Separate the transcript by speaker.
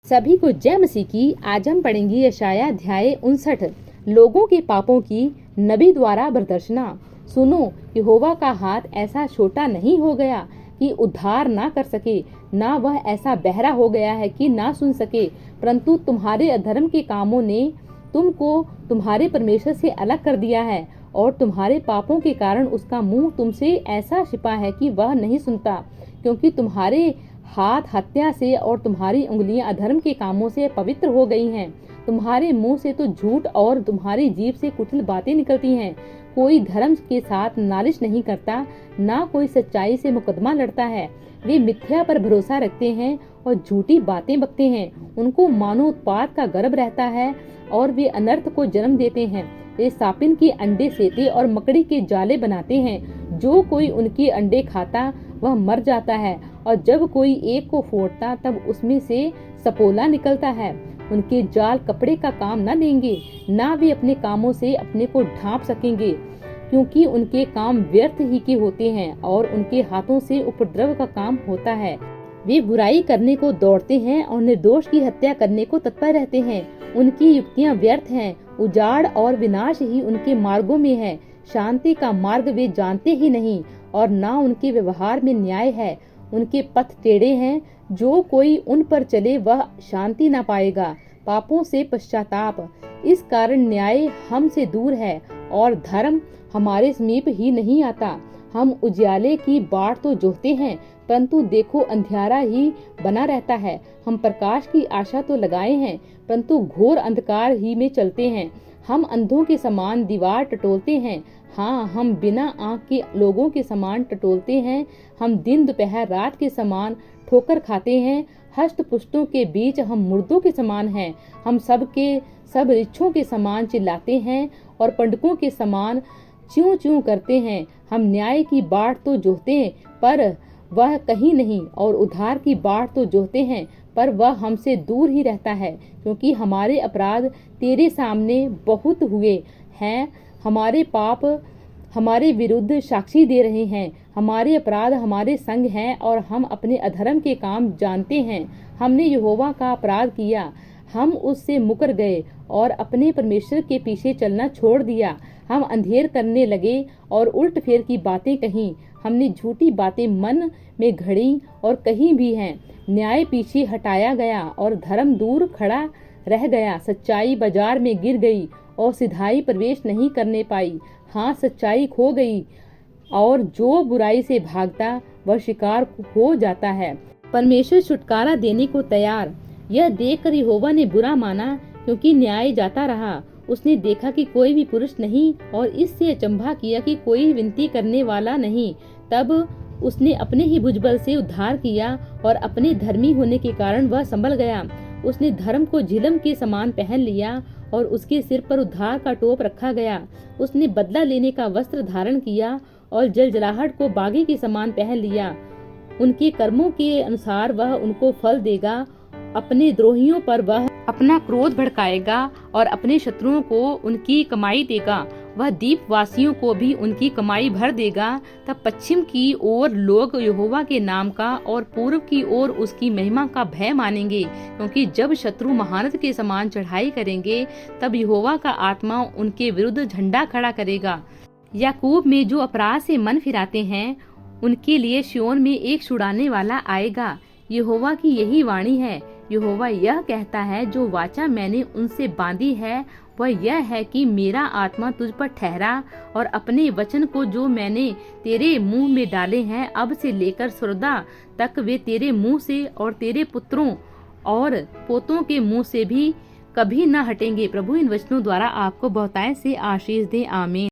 Speaker 1: सभी को जय मसीह की। आज हम पढ़ेंगे यशाया अध्याय 59। लोगों के पापों की नबी द्वारा प्रदर्शना। सुनो, यहोवा का हाथ ऐसा छोटा नहीं हो गया कि उद्धार ना कर सके, ना वह ऐसा बहरा हो गया है कि ना सुन सके, परंतु तुम्हारे अधर्म के कामों ने तुमको तुम्हारे परमेश्वर से अलग कर दिया है, और तुम्हारे पापों के कारण उसका मुंह तुमसे ऐसा छिपा है कि वह नहीं सुनता। क्योंकि तुम्हारे हाथ हत्या से और तुम्हारी उंगलियां अधर्म के कामों से पवित्र हो गई हैं। तुम्हारे मुंह से तो झूठ और तुम्हारी जीभ से कुटिल बातें निकलती हैं। कोई धर्म के साथ नालिश नहीं करता, ना कोई सच्चाई से मुकदमा लड़ता है। वे मिथ्या पर भरोसा रखते हैं और झूठी बातें बकते हैं। उनको मानो उत्पात का गर्भ रहता है और वे अनर्थ को जन्म देते हैं। वे सापिन के अंडे सेते और मकड़ी के जाले बनाते हैं। जो कोई उनके अंडे खाता वह मर जाता है, और जब कोई एक को फोड़ता तब उसमें से सपोला निकलता है। उनके जाल कपड़े का काम न देंगे, ना वे अपने कामों से अपने को ढांप सकेंगे, क्योंकि उनके काम व्यर्थ ही के होते हैं और उनके हाथों से उपद्रव का काम होता है। वे बुराई करने को दौड़ते हैं और निर्दोष की हत्या करने को तत्पर रहते हैं। उनकी युक्तियां व्यर्थ हैं, उजाड़ और विनाश ही उनके मार्गों में है। शांति का मार्ग वे जानते ही नहीं, और ना उनके व्यवहार में न्याय है। उनके पथ टेढ़े हैं, जो कोई उन पर चले वह शांति न पाएगा। पापों से पश्चाताप, इस कारण न्याय हमसे दूर है और धर्म हमारे समीप ही नहीं आता। हम उजियाले की बाट तो जोहते हैं, परंतु देखो अंधियारा ही बना रहता है। हम प्रकाश की आशा तो लगाए हैं, परंतु घोर अंधकार ही में चलते हैं। हम अंधों के समान दीवार टटोलते हैं, हाँ, हम बिना आँख के लोगों के समान टटोलते हैं। हम दिन दोपहर रात के समान ठोकर खाते हैं। हष्ट पुष्टों के बीच हम मुर्दों के समान हैं। हम सब रिच्छों के समान चिल्लाते हैं और पंडकों के समान च्यूं च्यूं करते हैं। हम न्याय की बाट तो जोहते हैं, पर वह कहीं नहीं, और उद्धार की बाट तो जोहते हैं, पर वह हमसे दूर ही रहता है। क्योंकि हमारे अपराध तेरे सामने बहुत हुए हैं, हमारे पाप हमारे विरुद्ध साक्षी दे रहे हैं। हमारे अपराध हमारे संग हैं, और हम अपने अधर्म के काम जानते हैं। हमने यहोवा का अपराध किया, हम उससे मुकर गए और अपने परमेश्वर के पीछे चलना छोड़ दिया। हम अंधेर करने लगे और उल्ट फेर की बातें कहीं। हमने झूठी बातें मन में घड़ी और कहीं भी हैं। न्याय पीछे हटाया गया और धर्म दूर खड़ा रह गया। सच्चाई बाजार में गिर गई और सिधाई प्रवेश नहीं करने पाई। हाँ, सच्चाई खो गई, और जो बुराई से भागता वह शिकार हो जाता है। परमेश्वर छुटकारा देने को तैयार। यह देखकर यहोवा ने बुरा माना, क्योंकि न्याय जाता रहा। उसने देखा कि कोई भी पुरुष नहीं, और इससे अचंभा किया कि कोई विनती करने वाला नहीं। तब उसने अपने ही भुजबल से उद्धार किया, और अपने धर्मी होने के कारण वह संभल गया। उसने धर्म को झिलम के समान पहन लिया, और उसके सिर पर उद्धार का टोप रखा गया। उसने बदला लेने का वस्त्र धारण किया, और जलजलाहट को बागी के समान पहन लिया। उनके कर्मों के अनुसार वह उनको फल देगा। अपने द्रोहियों पर वह अपना क्रोध भड़काएगा, और अपने शत्रुओं को उनकी कमाई देगा। वह द्वीपवासियों को भी उनकी कमाई भर देगा। तब पश्चिम की ओर लोग यहोवा के नाम का और पूर्व की ओर उसकी महिमा का भय मानेंगे। क्योंकि जब शत्रु महानद के समान चढ़ाई करेंगे, तब यहोवा का आत्मा उनके विरुद्ध झंडा खड़ा करेगा। याकूब में जो अपराध से मन फिराते हैं, उनके लिए सिय्योन में एक छुड़ाने वाला आएगा। यहोवा की यही वाणी है। यहोवा यह कहता है, जो वाचा मैंने उनसे बांधी है वह यह है कि मेरा आत्मा तुझ पर ठहरा, और अपने वचन को जो मैंने तेरे मुंह में डाले हैं, अब से लेकर सर्वदा तक वे तेरे मुंह से और तेरे पुत्रों और पोतों के मुंह से भी कभी न हटेंगे। प्रभु इन वचनों द्वारा आपको बहुतायत से आशीष दे। आमीन।